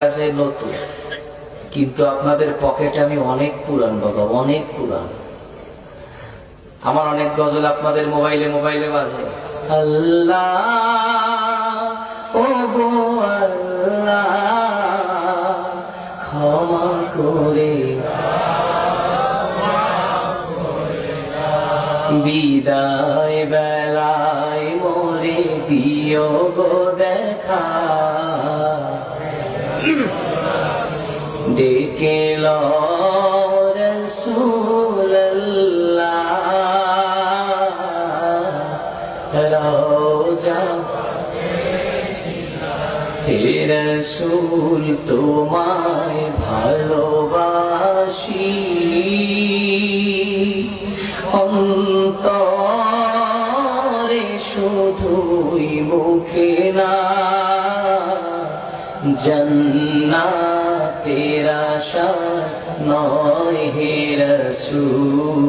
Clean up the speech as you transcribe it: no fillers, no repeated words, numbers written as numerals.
কাছে নতুন, কিন্তু আপনাদের পকেটে আমি অনেক পুরান বাবা, অনেক পুরান। আমার অনেক গজল আপনাদের মোবাইলে মোবাইলে বাজে। আল্লাহ ও গো আল্লাহ ক্ষমা করে বিদায় বেলায় মোরে দিও গো দেখা, ডেকে লো রাসূলুল্লাহ রওজা হে রাসূল তোমায় ভালোবাসি, অন্তরে শুধুই মুখে না, জান্নাতের আশা নয় হে রাসূল।